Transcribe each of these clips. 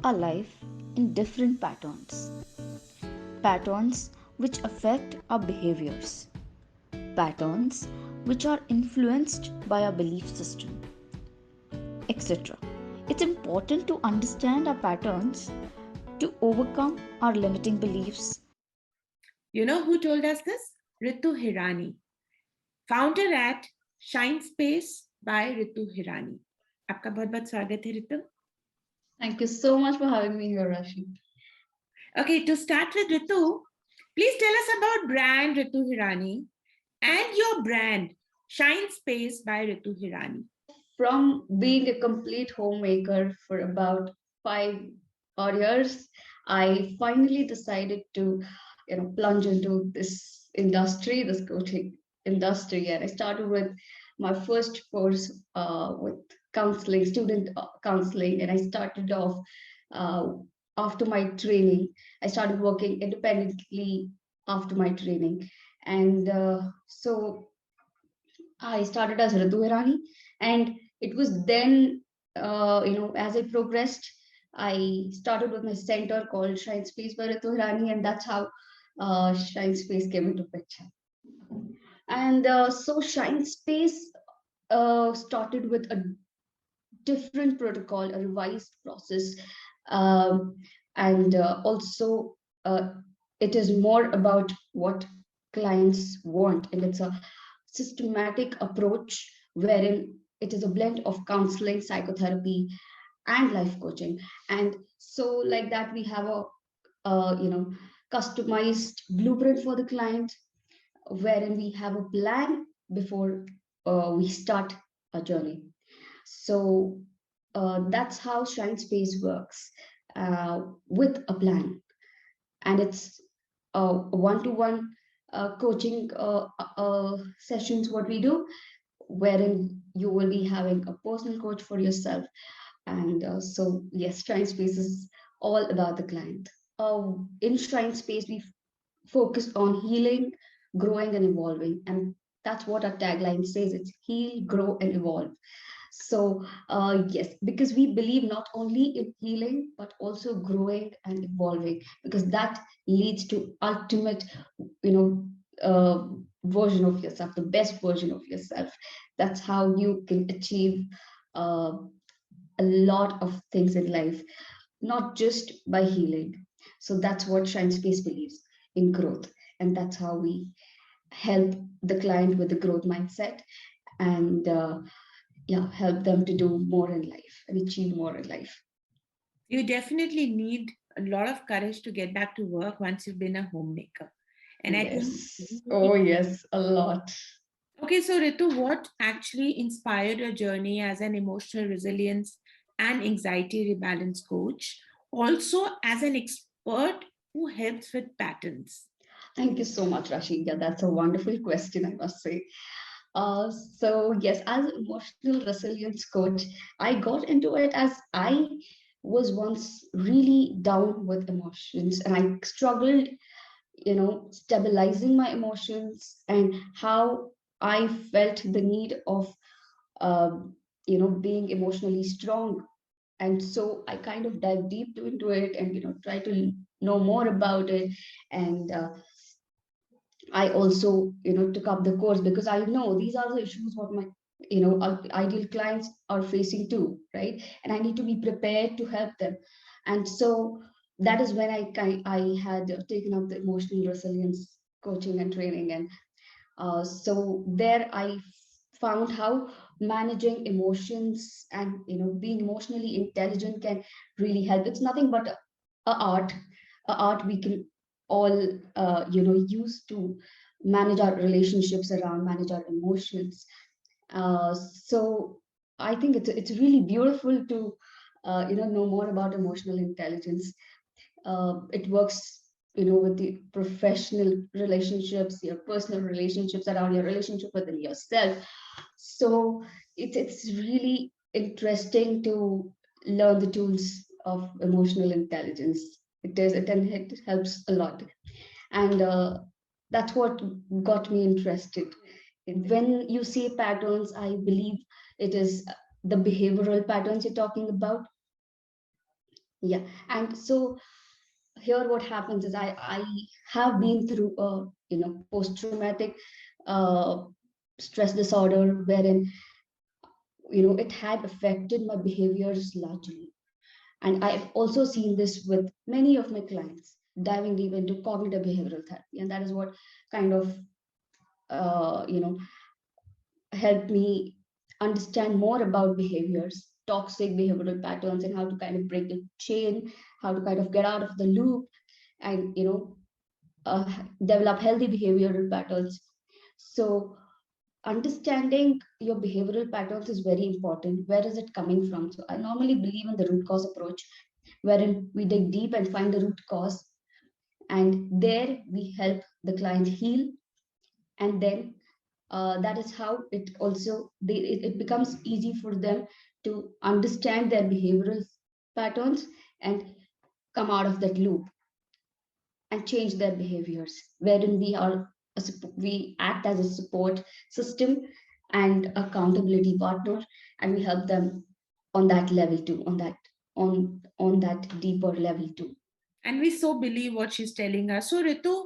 our life in different patterns. Patterns which affect our behaviors. Patterns which are influenced by our belief system, etc. It's important to understand our patterns to overcome our limiting beliefs. You know who told us this? Ritu Hirani, founder at Shine Space by Ritu Hirani. आपका बहुत बहुत स्वागत है Ritu. Thank you so much for having me here, Rashi. Okay, to start with Ritu, please tell us about brand Ritu Hirani and your brand Shine Space by Ritu Hirani. From being a complete homemaker for about 5 odd years, I finally decided to, plunge into this industry, this coaching industry, and I started with my first course with counseling, student counseling, and I started off after my training. I started working independently after my training, and so I started as Ritu Hirani, and it was then, as I progressed, I started with my center called Shine Space by Ritu Hirani, and that's how Shine Space came into picture. And so Shine Space started with a different protocol, a revised process, and also it is more about what clients want, and it's a systematic approach wherein it is a blend of counseling, psychotherapy, and life coaching. And so, like that, we have a customized blueprint for the client, wherein we have a plan before we start a journey. So that's how Shine Space works, with a plan, and it's one-to-one coaching sessions what we do, wherein you will be having a personal coach for yourself. And so yes, Shine Space is all about the client. In Shine Space, we focus on healing, growing, and evolving, and that's what our tagline says. It's heal, grow, and evolve. So yes, because we believe not only in healing but also growing and evolving, because that leads to ultimate, version of yourself, the best version of yourself. That's how you can achieve a lot of things in life, not just by healing. So that's what Shine Space believes in, growth, and that's how we help the client with the growth mindset, and help them to do more in life and achieve more in life. You definitely need a lot of courage to get back to work once you've been a homemaker. And yes. I think, oh yes, a lot. Okay, so Ritu, what actually inspired your journey as an emotional resilience and anxiety rebalance coach, also as an expert who helps with patterns? Thank you so much, Rashi. Yeah, that's a wonderful question, I must say. So yes, as an emotional resilience coach, I got into it as I was once really down with emotions, and I struggled, stabilizing my emotions, and how I felt the need of, being emotionally strong. And so I kind of dive deep into it, and try to know more about it. And I also, took up the course, because I know these are the issues what my, our ideal clients are facing too, right? And I need to be prepared to help them. And so that is when I had taken up the emotional resilience coaching and training. And so there I found how managing emotions and, being emotionally intelligent can really help. It's nothing but a art we can all, use to manage our relationships around, manage our emotions. So I think it's really beautiful to, know more about emotional intelligence. It works, with the professional relationships, your personal relationships, around your relationship within yourself. So it's really interesting to learn the tools of emotional intelligence. It helps a lot. And that's what got me interested. When you see patterns, I believe it is the behavioral patterns you're talking about. Yeah. And so here what happens is I have been through a post-traumatic uh, stress disorder, wherein it had affected my behaviors largely. And I've also seen this with many of my clients, diving deep into cognitive behavioral therapy. And that is what kind of, uh, you know, helped me understand more about behaviors, toxic behavioral patterns, and how to kind of break the chain, how to kind of get out of the loop and, uh, develop healthy behavioral patterns. So understanding your behavioral patterns is very important. Where is it coming from? So I normally believe in the root cause approach, wherein we dig deep and find the root cause, and there we help the client heal. And then that is how it becomes easy for them to understand their behavioral patterns and come out of that loop and change their behaviors, wherein we act as a support system and accountability partner, and we help them on that level too, on that deeper level too. And we so believe what she's telling us. So Ritu,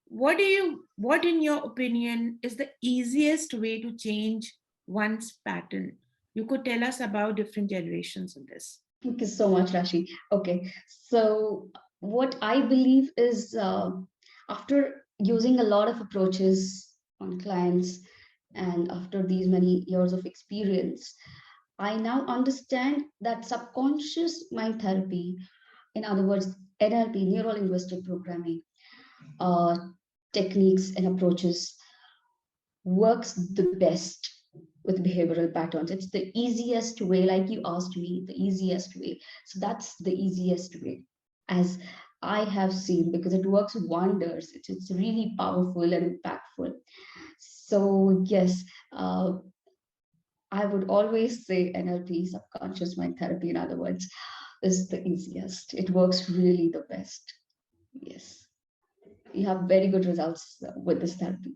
what in your opinion is the easiest way to change one's pattern? You could tell us about different generations in this. Thank you so much, Rashi. Okay, so what I believe is, after using a lot of approaches on clients and after these many years of experience, I now understand that subconscious mind therapy, in other words, NLP, neuro linguistic programming, uh, techniques and approaches, works the best with behavioral patterns. It's the easiest way, like you asked me, the easiest way. So that's the easiest way, as I have seen, because it works wonders. It's really powerful and impactful. So yes, I would always say NLP, subconscious mind therapy, in other words, is the easiest. It works really the best. Yes, you have very good results with this therapy.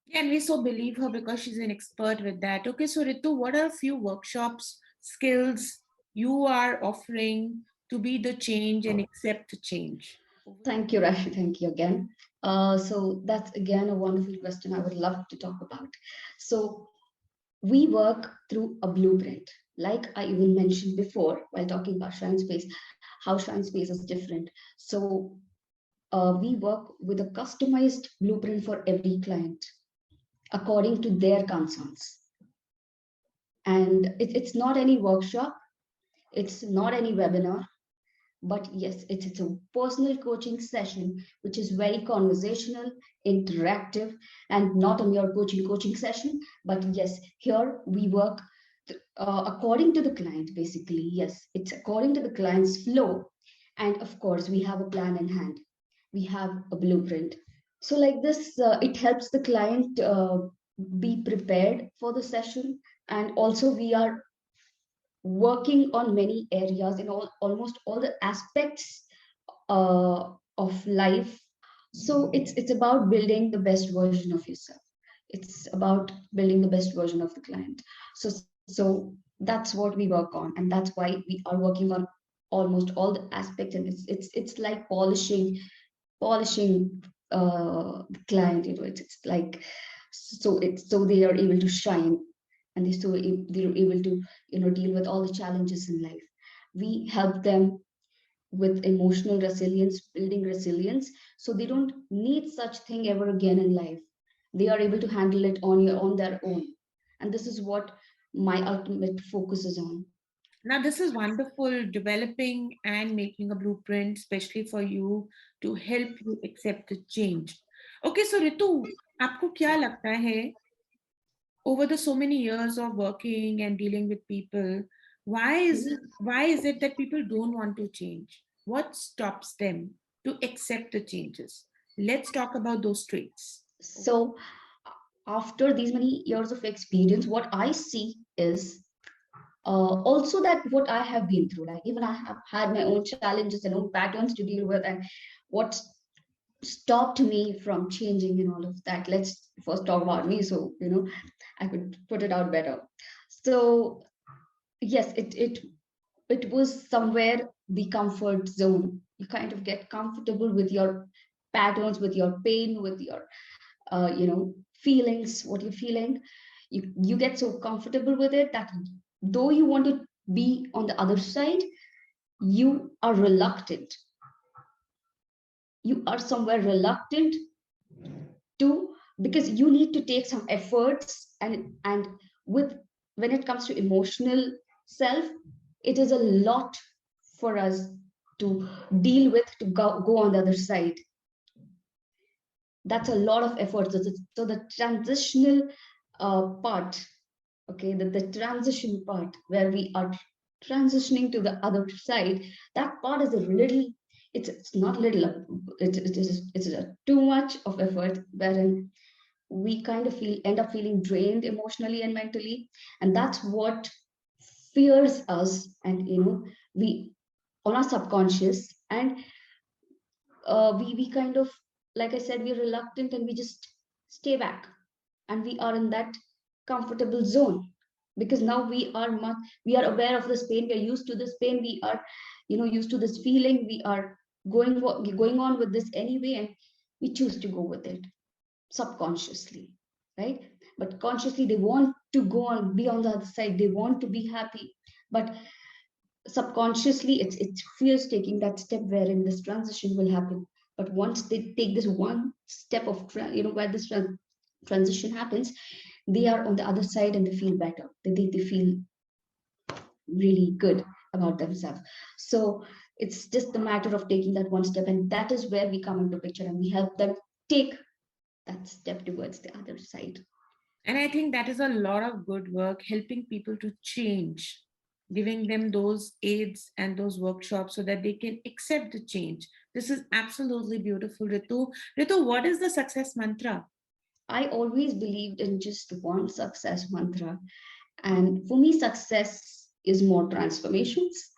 Yeah, and we so believe her because she's an expert with that. Okay, so Ritu, what are a few workshops, skills you are offering to be the change and accept the change? Thank you, Rashi. Thank you again. So that's again a wonderful question I would love to talk about. So we work through a blueprint, like I even mentioned before while talking about Shrine Space, how Shrine Space is different. So we work with a customized blueprint for every client according to their concerns. And it's not any workshop, it's not any webinar, but yes, it's a personal coaching session which is very conversational, interactive, and not a mere coaching session. But yes, here we work according to the client, basically. Yes, it's according to the client's flow, and of course we have a plan in hand, we have a blueprint. So like this, it helps the client be prepared for the session. And also we are working on many areas in almost all the aspects of life. So it's about building the best version of yourself. It's about building the best version of the client. So that's what we work on, and that's why we are working on almost all the aspects. And it's like polishing the client. It's like, so they are able to shine, and they're able to deal with all the challenges in life. We help them with emotional resilience, building resilience, so they don't need such thing ever again in life. They are able to handle it on their own, and this is what my ultimate focus is on. Now, this is wonderful, developing and making a blueprint, especially for you to help you accept the change. Okay, so Ritu, आपको क्या लगता है over the so many years of working and dealing with people, why is it that people don't want to change? What stops them to accept the changes? Let's talk about those traits. So after these many years of experience, what I see is also that what I have been through, like even I have had my own challenges and own patterns to deal with, and what stopped me from changing and all of that. Let's first talk about me, so I could put it out better. So yes, it was somewhere the comfort zone. You kind of get comfortable with your patterns, with your pain, with your feelings, what you're feeling. You get so comfortable with it that though you want to be on the other side, you are reluctant. You are somewhere reluctant to, because you need to take some efforts, and with when it comes to emotional self, it is a lot for us to deal with, to go on the other side. That's a lot of effort. So the transitional part, okay, the transition part where we are transitioning to the other side, that part is a little, it's not little, it's too much of effort, wherein we kind of end up feeling drained emotionally and mentally, and that's what fears us. And we, on our subconscious, and we kind of, like I said, we're reluctant and we just stay back, and we are in that comfortable zone, because now we are aware of this pain, we are used to this pain, we are used to this feeling, we are going on with this anyway, and we choose to go with it subconsciously, right? But consciously they want to go on, be on the other side, they want to be happy, but subconsciously it's fears taking that step wherein this transition will happen. But once they take this one step of where this transition happens, they are on the other side and they feel better, they feel really good about themselves. So it's just the matter of taking that one step, and that is where we come into picture, and we help them take that step towards the other side. And I think that is a lot of good work, helping people to change, giving them those aids and those workshops so that they can accept the change. This is absolutely beautiful, Ritu. Ritu, what is the success mantra? I always believed in just one success mantra. And for me, success is more transformations.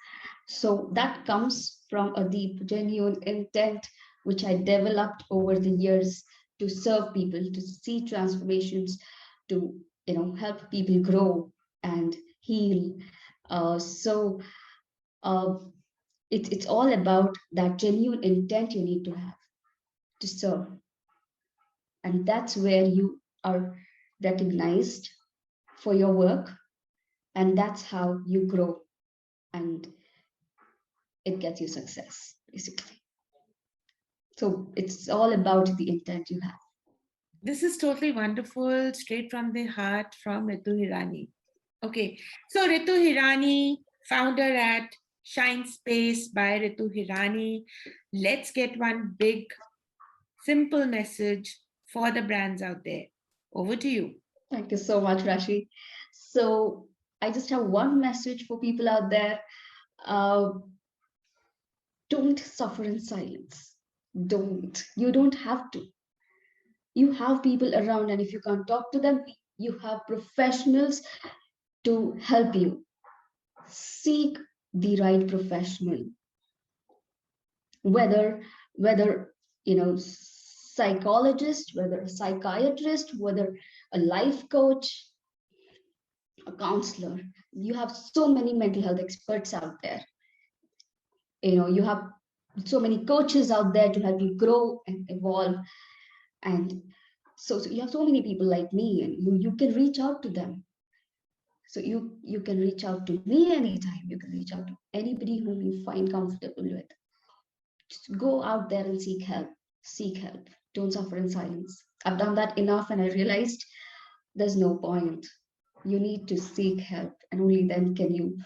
So that comes from a deep, genuine intent, which I developed over the years to serve people, to see transformations, to help people grow and heal. So it's all about that genuine intent you need to have to serve, and that's where you are recognized for your work, and that's how you grow, and it gets you success, basically. So it's all about the intent you have. This is totally wonderful, straight from the heart from Ritu Hirani. Okay, so Ritu Hirani, founder at Shine Space by Ritu Hirani. Let's get one big, simple message for the brands out there. Over to you. Thank you so much, Rashi. So I just have one message for people out there. Uh, don't suffer in silence. You don't have to. You have people around, and if you can't talk to them, you have professionals to help you. Seek the right professional, whether psychologist, whether a psychiatrist, whether a life coach, a counselor. You have so many mental health experts out there. You have so many coaches out there to help you grow and evolve. And so you have so many people like me, and you can reach out to them. So you can reach out to me anytime. You can reach out to anybody whom you find comfortable with. Just go out there and seek help. Seek help. Don't suffer in silence. I've done that enough, and I realized there's no point. You need to seek help, and only then can you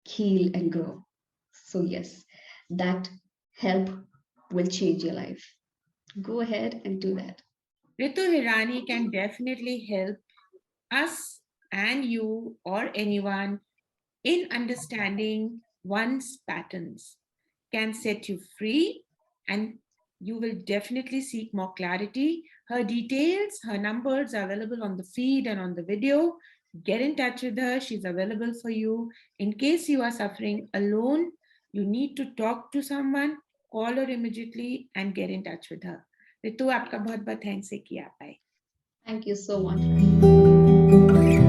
heal and grow. So yes, that help will change your life. Go ahead and do that. Ritu Hirani can definitely help us and you or anyone in understanding one's patterns, can set you free, and you will definitely seek more clarity. Her details, her numbers are available on the feed and on the video. Get in touch with her. She's available for you. In case you are suffering alone, you need to talk to someone, call her immediately and get in touch with her. Ritu आपका बहुत बहुत thanks है कि आप आए. Thank you so much.